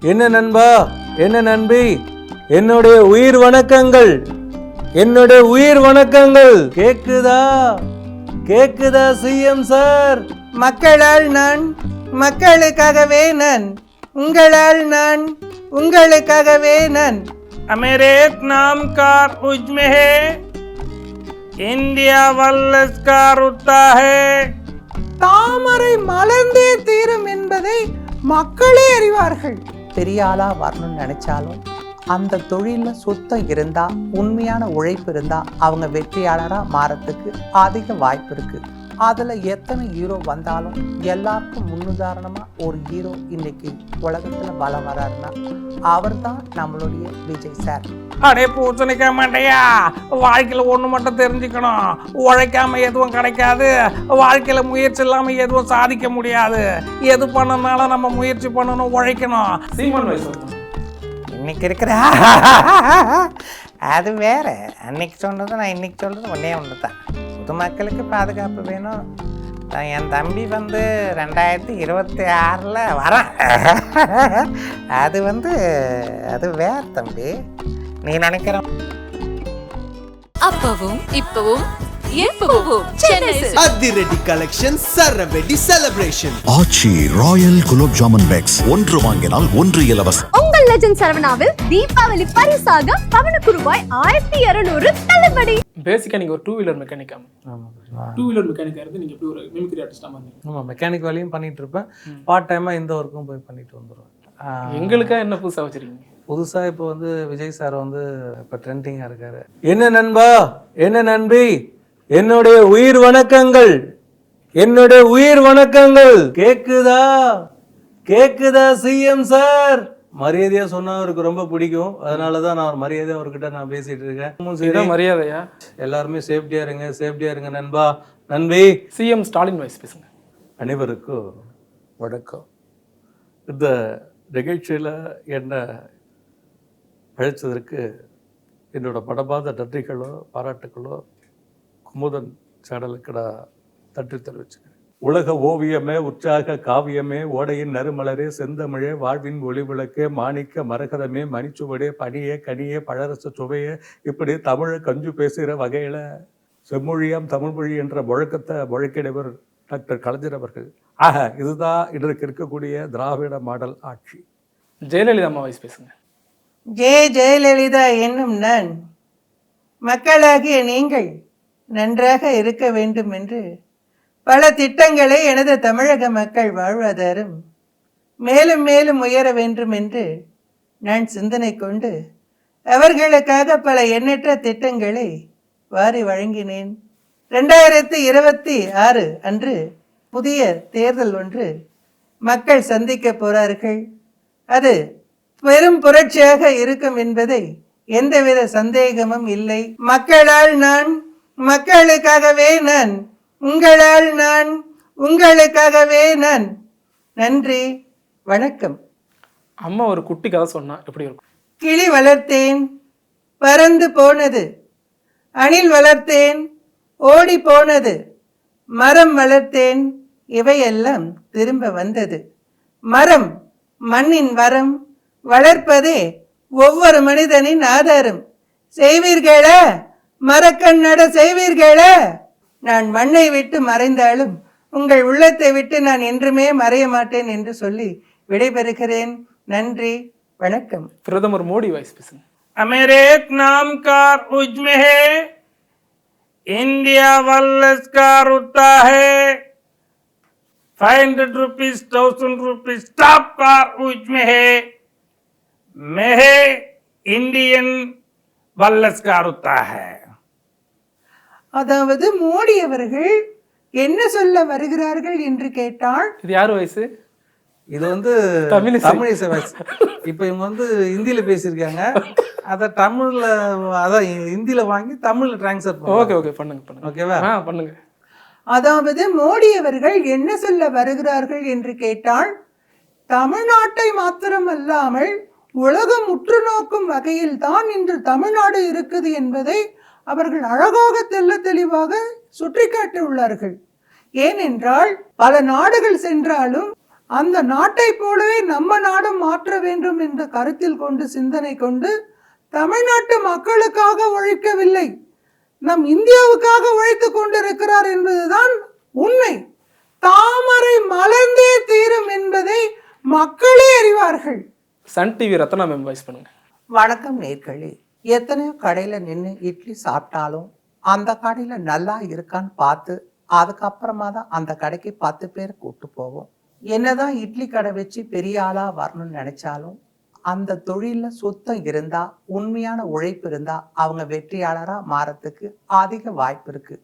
என்ன நண்பா, என்ன நண்பி, என்னுடைய உயிர் வணக்கங்கள், என்னுடைய உயிர் வணக்கங்கள். கேக்குதா கேக்குதா சிஎம் சார்? மக்களால் நான், மக்களுக்காகவே நான், உங்களால் நான், உங்களுக்காகவே நான். मेरे एक नाम का उज्म है, इंडिया वल्लस का रुता है. தாமரை மலர்ந்தே தீரும் என்பதை மக்களே அறிவார்கள். பெரிய ஆளா வரணும்னு நினைச்சாலும் அந்த தொழில சுத்தம் இருந்தா, உண்மையான உழைப்பு இருந்தா அவங்க வெற்றியாளரா மாறத்துக்கு அதிக வாய்ப்பு இருக்கு. அதுல எத்தனை ஹீரோ வந்தாலும் எல்லாருக்கும் முன்னுதாரணமா ஒரு ஹீரோ இன்னைக்கு உலகத்துல வலம் வராருன்னா அவர் தான் நம்மளுடைய விஜய் சார். அடே பூச்சணிக்க மாட்டையா, வாழ்க்கையில ஒண்ணு மட்டும் தெரிஞ்சுக்கணும், உழைக்காம எதுவும் கிடைக்காது, வாழ்க்கையில முயற்சி இல்லாம எதுவும் சாதிக்க முடியாது. எது பண்ணனாலும் நம்ம முயற்சி பண்ணணும், உழைக்கணும். சீமன் வயசு இன்னைக்கு இருக்கிற அது வேற. அன்னைக்கு சொன்னது நான் இன்னைக்கு சொல்றது ஒன்னே ஒன்று தான். பொதுமக்களுக்கு பாதுகாப்பு வேணும். என் தம்பி 2026 வரான். அது வேற தம்பி, நீ நினைக்கிற அப்பவும் இப்பவும் எப்பவும் அதிரடி கலெக்ஷன், சரவெடி செலிப்ரேஷன். ஆச்சி ராயல் குலோப் ஜாமுன் பேக்ஸ், ஒன்று வாங்கினால் ஒன்று இலவசம். உங்கள் லெஜண்ட் சரவணாவில் தீபாவளி பரிசாக பவனுக்கு ரூபாய் 1200 தள்ளுபடி. பேசிக்காக நீங்கள் ஒரு டூ வீலர் மெக்கானிக்கா? டூ வீலர் மெக்கானிக்காக இருந்து நீங்கள் எப்படி ஒரு மிமிக்ரி ஆர்டிஸ்டாக வந்தீங்க? ஆமாம், மெக்கானிக் வேலையும் பண்ணிட்டு இருப்பேன், பார்ட் டைமாக இந்த ஒர்க்கும் போய் பண்ணிட்டு வந்துடுவேன். எங்களுக்காக என்ன புதுசாக வச்சுருக்கீங்க? புதுசாக இப்போ விஜய் சார் இப்போ ட்ரெண்டிங்காக இருக்காரு. என்ன நண்பா, என்ன நண்பி, என்னுடைய உயிர் வணக்கங்கள், என்னுடைய உயிர் வணக்கங்கள். கேக்குதா கேக்குதா சிஎம் சார்? மரியாதையா சொன்னா அவருக்கு ரொம்ப பிடிக்கும், அதனாலதான் நான் மரியாதையா அவர்கிட்ட நான் பேசிட்டு இருக்கேன். மரியாதையா? எல்லாருமே சேஃப்டியா இருங்க, சேஃப்டியா இருங்க நண்பா, நண்பி. சிஎம் ஸ்டாலின் வாய்ஸ் பேசுங்க. அனைவருக்கும் வணக்கம். இந்த நிகழ்ச்சியில் என்ன அழைச்சதற்கு என்னோட படபாத நன்றிகளோ பாராட்டுகளோ குமுதன் சேனலுக்கு நான் நன்றி தெரிவிச்சுக்கிறேன். உலக ஓவியமே, உற்சாக காவியமே, ஓடையின் நறுமலரே, செந்தமிழே, வாழ்வின் ஒளிவிளக்கே, மாணிக்க மரகதமே, மணிச்சுவடே, பனியே, கனியே, பழரச சுவையே, இப்படி தமிழை கஞ்சு பேசுகிற வகையில் செம்மொழியாம் தமிழ்மொழி என்ற முழக்கத்தை முழக்கிடவர் டாக்டர் கலைஞர் அவர்கள். ஆக இதுதான் இன்றைக்கு இருக்கக்கூடிய திராவிட மாடல் ஆட்சி. ஜெயலலிதா அம்மா வாய்ஸ் பேசுங்க. ஜெயலலிதா என்னும் நான், மக்களாகிய நீங்கள் நன்றாக இருக்க வேண்டும் என்று பல திட்டங்களை எனது தமிழக மக்கள் வாழ்வாதாரம் மேலும் மேலும் உயர வேண்டும் என்று நான் சிந்தனை கொண்டு அவர்களுக்காக பல எண்ணற்ற திட்டங்களை வாரி வழங்கினேன். 2026 அன்று புதிய தேர்தல் ஒன்று மக்கள் சந்திக்க போறார்கள். அது பெரும் புரட்சியாக இருக்கும் என்பதை எந்தவித சந்தேகமும் இல்லை. மக்களால் நான், மக்களுக்காகவே நான், உங்களால் நான், உங்களுக்காகவே நான். நன்றி, வணக்கம். அம்மா ஒரு குட்டி கதை சொன்னா எப்படி இருக்கும்? கிளி வளர்த்தேன், பறந்து போனது. அணில் வளர்த்தேன், ஓடி போனது. மரம் வளர்த்தேன், இவையெல்லாம் திரும்ப வந்தது. மரம் மண்ணின் வரம், வளர்ப்பதே ஒவ்வொரு மனிதனின் ஆதாரம். செய்வீர்களா? மரக்கண்ணட செய்வீர்களா? நான் மண்ணை விட்டு மறைந்தாலும் உங்கள் உள்ளத்தை விட்டு நான் என்றுமே மறைய மாட்டேன் என்று சொல்லி விடைபெறுகிறேன். நன்றி, வணக்கம். பிரதமர் மோடி வாய்ஸ் பேசுங்க. मेरे एक नाम का उज्म है, इंडिया वल्लस का रुता है. 500 रुपीज, 1000 रुपीज टॉप का उज्म है, मेरे इंडियन वल्लस का रुता है. அதாவது மோடி அவர்கள் என்ன சொல்ல வருகிறார்கள் என்று கேட்டால், இது யார் வாய்ஸ்? இது தமிழிசை. தமிழிசை வாய்ஸ். இப்போ இவங்க ஹிந்தியில பேசியிருக்காங்க, அதை தமிழ்ல, அதான் ஹிந்தியில வாங்கி தமிழ்ல டிரான்ஸ்ஃபர் பண்ணுங்க. ஓகே ஓகே, பண்ணுங்க பண்ணுங்க. ஓகேவா? பண்ணுங்க. அதாவது மோடி அவர்கள் என்ன சொல்ல வருகிறார்கள் என்று கேட்டால், தமிழ்நாட்டை மாத்திரமல்லாமல் உலகம் உற்று நோக்கும் வகையில் தான் இன்று தமிழ்நாடு இருக்குது என்பதை அவர்கள் அழகாக தெல்ல தெளிவாக சுட்டி காட்டியுள்ளார்கள். ஏனென்றால் பல நாடுகள் சென்றாலும் அந்த நாட்டை போலவே நம்ம நாடும் மாற்ற வேண்டும் என்ற கருத்தில் கொண்டு சிந்தனை கொண்டு தமிழ்நாட்டு மக்களுக்காக உழைக்கவில்லை, நம் இந்தியாவுக்காக உழைத்து கொண்டிருக்கிறார் என்பதுதான் உண்மை. தாமரை மலர்ந்தே தீரும் என்பதை மக்களே அறிவார்கள். Sun TV Ratna ma'am voice பண்ணுங்க. வணக்கம் நேர்களே. எத்தனையோ கடையில் நின்று இட்லி சாப்பிட்டாலும் அந்த கடையில் நல்லா இருக்கான்னு பார்த்து அதுக்கப்புறமா தான் அந்த கடைக்கு 10 பேர் கூப்பிட்டு போவோம். என்னதான் இட்லி கடை வச்சு பெரிய ஆளாக வரணும்னு நினைச்சாலும் அந்த தொழிலில் சுத்தம் இருந்தால், உண்மையான உழைப்பு இருந்தால் அவங்க வெற்றியாளராக மாறத்துக்கு அதிக வாய்ப்பு இருக்குது.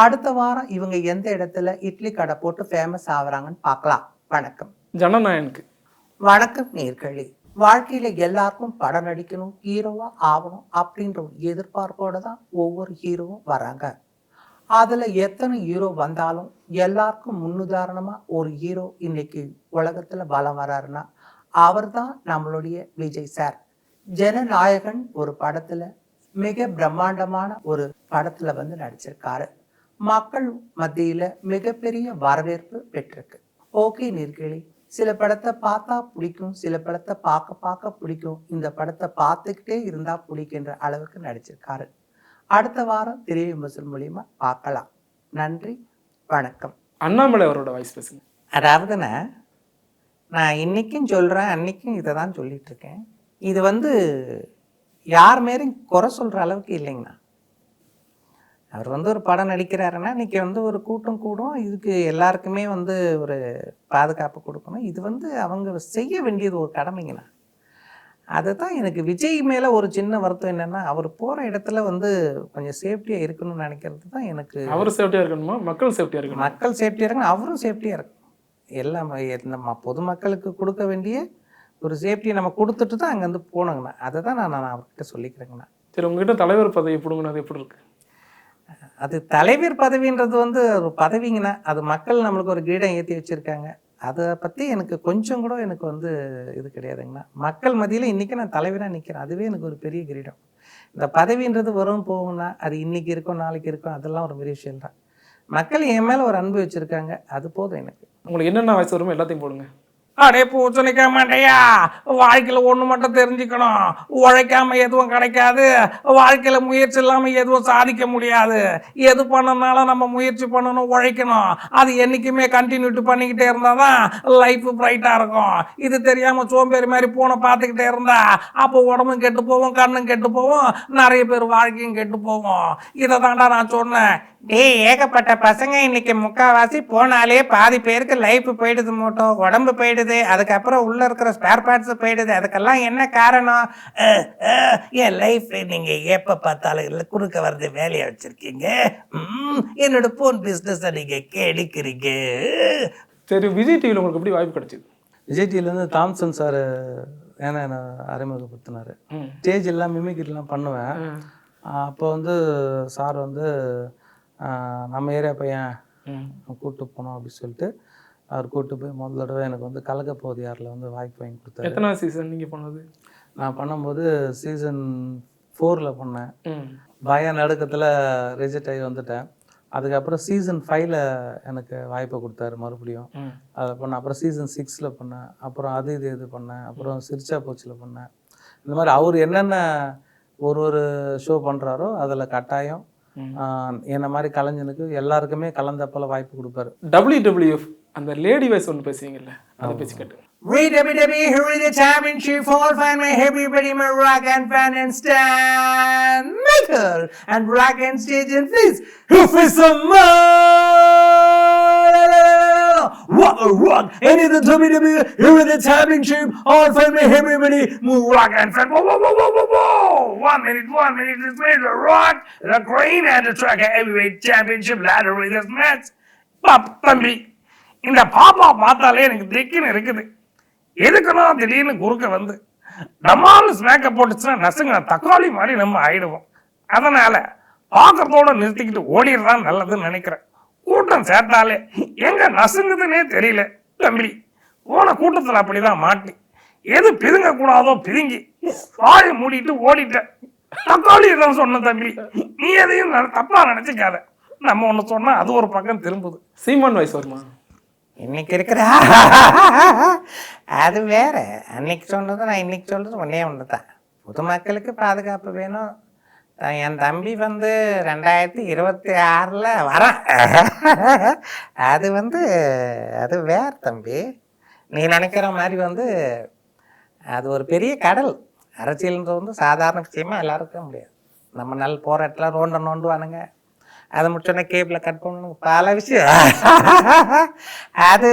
அடுத்த வாரம் இவங்க எந்த இடத்துல இட்லி கடை போட்டு ஃபேமஸ் ஆகுறாங்கன்னு பார்க்கலாம். வணக்கம். ஜனநாயகனுக்கு வணக்கம் நேர்களே. வாழ்க்கையில எல்லாருக்கும் படம் நடிக்கணும், ஹீரோவா ஆகணும் அப்படின்ற ஒரு எதிர்பார்ப்போட தான் ஒவ்வொரு ஹீரோவும் வராங்க. அதுல எத்தனை ஹீரோ வந்தாலும் எல்லாருக்கும் முன்னுதாரணமா ஒரு ஹீரோ இன்னைக்கு உலகத்துல பலம் வராருன்னா அவர் தான் நம்மளுடைய விஜய் சார். ஜனநாயகன் ஒரு படத்துல மிக பிரம்மாண்டமான ஒரு படத்துல நடிச்சிருக்காரு. மக்கள் மத்தியில மிகப்பெரிய வரவேற்பு பெற்றிருக்கு. ஓகே நேர்களே, சில படத்தை பார்த்தா பிடிக்கும், சில படத்தை பார்க்க பிடிக்கும், இந்த படத்தை பார்த்துக்கிட்டே இருந்தா பிடிக்கின்ற அளவுக்கு நடிச்சிருக்காரு. அடுத்த வாரம் திரை விமர்சனம் மூலியமா பார்க்கலாம். நன்றி, வணக்கம். அண்ணாமலை அவரோட வாய்ஸ் பேசுங்க. அதாவதுண்ணா, நான் இன்னைக்கும் சொல்றேன், அன்னைக்கும் இதை தான் சொல்லிட்டு இருக்கேன். இது யார் மேலும் குறை சொல்ற அளவுக்கு இல்லைங்கண்ணா. அவர் ஒரு படம் நடிக்கிறாருன்னா இன்னைக்கு ஒரு கூட்டம் கூடும், இதுக்கு எல்லாருக்குமே ஒரு பாதுகாப்பு கொடுக்கணும். இது அவங்க செய்ய வேண்டியது ஒரு கடமைங்கண்ணா. அதுதான் எனக்கு விஜய் மேலே ஒரு சின்ன வருத்தம் என்னென்னா, அவர் போகிற இடத்துல கொஞ்சம் சேஃப்டியாக இருக்கணும்னு நினைக்கிறது தான் எனக்கு. அவர் சேஃப்டியாக இருக்கணுமா, மக்கள் சேஃப்டியாக இருக்கணும்? மக்கள் சேஃப்டியாக இருக்கணும், அவரும் சேஃப்டியாக இருக்கணும். எல்லாம் நம்ம பொதுமக்களுக்கு கொடுக்க வேண்டிய ஒரு சேஃப்டியை நம்ம கொடுத்துட்டு தான் அங்கேருந்து போனோங்கண்ணா. அதை தான் நான் அவர்கிட்ட சொல்லிக்கிறேங்கண்ணா. சரி, உங்ககிட்ட தலைவர் பதவி பிடுங்கினது எப்படி இருக்கு? அது தலைவர் பதவின்றது ஒரு பதவிங்கண்ணா. அது மக்கள் நம்மளுக்கு ஒரு கிரீடம் ஏற்றி வச்சுருக்காங்க. அதை பற்றி எனக்கு கொஞ்சம் கூட எனக்கு இது கிடையாதுங்கண்ணா. மக்கள் மத்தியில் இன்றைக்கி நான் தலைவராக நிற்கிறேன், அதுவே எனக்கு ஒரு பெரிய கிரீடம். இந்த பதவின்றது வரும் போகும்னா அது இன்றைக்கி இருக்கும் நாளைக்கு இருக்கும், அதெல்லாம் ஒரு பெரிய விஷயம் தான். மக்கள் என் மேலே ஒரு அன்பு வச்சுருக்காங்க, அது போதும் எனக்கு. உங்களுக்கு என்னென்ன வயசு வருமோ எல்லாத்தையும் போடுங்க. அடே பூச்சணிக்க மாட்டையா, வாழ்க்கையில ஒண்ணு மட்டும் தெரிஞ்சுக்கணும், உழைக்காம எதுவும் கிடைக்காது, வாழ்க்கையில முயற்சி இல்லாம எதுவும் சாதிக்க முடியாது. எது பண்ணனாலும் நம்ம முயற்சி பண்ணணும், உழைக்கணும். அது என்னைக்குமே கண்டினியூட்டி பண்ணிக்கிட்டே இருந்தாதான் லைஃப் பிரைட்டா இருக்கும். இது தெரியாம சோம்பேறி மாதிரி போனை பார்த்துக்கிட்டே இருந்தா அப்போ உடம்பும் கெட்டு போவோம், கண்ணும் கெட்டு போவோம், நிறைய பேர் வாழ்க்கையும் கெட்டு போவோம். இதை தாண்டா நான் சொன்னேன். ஏகப்பட்ட பசங்க இன்னைக்கு முக்கால்வாசி போனாலே பாதி பேருக்கு லைஃப் போயிடுது, மூட்டம் உடம்பு போயிடுது, அதுக்கப்புறம் உள்ள இருக்கிற ஸ்பேர் பார்ட்ஸ் போயிடுது. அதுக்கெல்லாம் என்ன காரணம்? என் லைஃப் நீங்க எப்ப பார்த்தாலும் குறுக்க வர்றது வேலையை வச்சிருக்கீங்க, என்னோட போன் பிசினஸ் நீங்க கேடிக்கிறீங்க. சரி, விஜய் டிவியில் உங்களுக்கு எப்படி வாய்ப்பு கிடைச்சிது? விஜய் டிவிலேருந்து தாம்சன் சார் ஏன்னா என்னை அறிமுகப்படுத்தினார். ஸ்டேஜ் எல்லாம் மிமிக்ரிலாம் பண்ணுவேன். அப்போ சார் நம்ம ஏரியா பையன் கூப்பிட்டு போனோம் அப்படின்னு சொல்லிட்டு அவர் கூப்பிட்டு போய் முதல் தடவை எனக்கு கலக்க போகுது யாரில் வாய்ப்பு வாங்கி கொடுத்தாரு. எத்தனை சீசன் நீங்கள் பண்ணது? நான் பண்ணும்போது சீசன் 4ல் பண்ணேன். பய நடுக்கத்தில் ரிஜெக்ட் ஆகி வந்துட்டேன். அதுக்கப்புறம் சீசன் 5ல் எனக்கு வாய்ப்பை கொடுத்தாரு மறுபடியும். அதை பண்ணேன். அப்புறம் சீசன் 6ல் பண்ணேன். அப்புறம் இது பண்ணேன். அப்புறம் சிரிச்சா போச்சில் பண்ணேன். இந்த மாதிரி அவர் என்னென்ன ஒரு ஷோ பண்ணுறாரோ அதில் கட்டாயம் என்ன மாதிரி கலைஞனுக்கு எல்லாருக்குமே கலந்தப்பல வாய்ப்பு கொடுப்பாரு. WWF அந்த லேடி வாய்ஸ் ஒன்று பேசுவீங்கல்ல, அதை பேசி கேட்டு. WWE the championship for fan my everybody my rock and fan and stand maker and rock and stage and please who is some what a rock and in the WWE here the championship all fan my everybody rock and fan. Whoa. 1 minute this is the rock the crane and the track heavyweight championship ladder with this match. தம்பி, இந்த பாப்பா பார்த்தாலே எனக்கு திக்குன்னு இருக்குது. எதுக்குன்னா திடீர்னு குறுக்க டமால் ஸ்மேக்கப் போட்டுச்சுன்னா நசுங்க தக்காளி மாதிரி நம்ம ஆயிடுவோம். அதனால பார்க்கறதோட நிறுத்திக்கிட்டு ஓடிடுறான் நல்லதுன்னு நினைக்கிறேன். கூட்டம் சேர்த்தாலே எங்க நசுங்குதுன்னே தெரியல தம்பி. போன கூட்டத்தில் அப்படிதான் மாட்டி எது பிதுங்க கூடாதோ பிதுங்கி வாயை மூடிட்டு ஓடிட்டேன். தக்காளி தான் சொன்ன தம்பி, நீ எதையும் தப்பா நினைச்சுக்காத. நம்ம ஒன்று சொன்னா அது ஒரு பக்கம் திரும்புது. சீமான் வாய்ஸ் வருமா? இன்னைக்கு இருக்கிற அது வேற. அன்னைக்கு சொன்னது நான் இன்னைக்கு சொல்றது ஒன்றே ஒன்று தான். பொதுமக்களுக்கு பாதுகாப்பு வேணும். என் தம்பி 2026 வரான். அது அது வேற தம்பி. நீ நினைக்கிற மாதிரி அது ஒரு பெரிய கடல். அரசியல்ன்றது சாதாரண விஷயமா எல்லாருக்கும் முடியாது. நம்ம நல்ல போகிற இடத்துல ரோண்டை நோண்டுவானுங்க, அதை முடிச்சோடனே கேபிளை கட் பண்ணணும், பல விஷயம். அது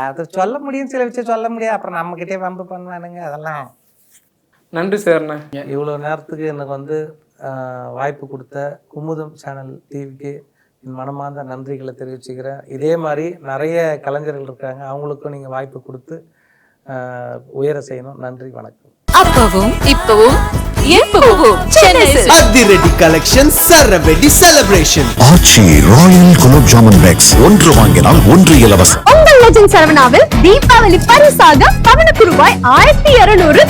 அது சொல்ல முடியும், சில விஷயம் சொல்ல முடியாது. அப்புறம் நம்மக்கிட்டே வம்பு பண்ணுவானுங்க. அதெல்லாம் நன்றி சார்ண்ணா. இவ்வளோ நேரத்துக்கு எனக்கு வாய்ப்பு கொடுத்த குமுதம் சேனல் டிவிக்கு என் மனமார்ந்த நன்றிகளை தெரிவிச்சுக்கிறேன். இதே மாதிரி நிறைய கலைஞர்கள் இருக்காங்க, அவங்களுக்கும் நீங்கள் வாய்ப்பு கொடுத்து உயர செய்யணும். நன்றி, வணக்கம். அப்பவும் இப்பவும் எப்பவும் சென்னை சில்க்ஸ். அதிரடி கலெக்ஷன் சரவெடி செலிப்ரேஷன். ஆச்சி ராயல் குலோப் ஜாமுன் பேக்ஸ். ஒன்று வாங்கினால் ஒன்று இலவசம். உங்கள் லெஜண்ட் சரவணாவில் தீபாவளி பரிசாக பவனுக்கு ரூபாய் 1200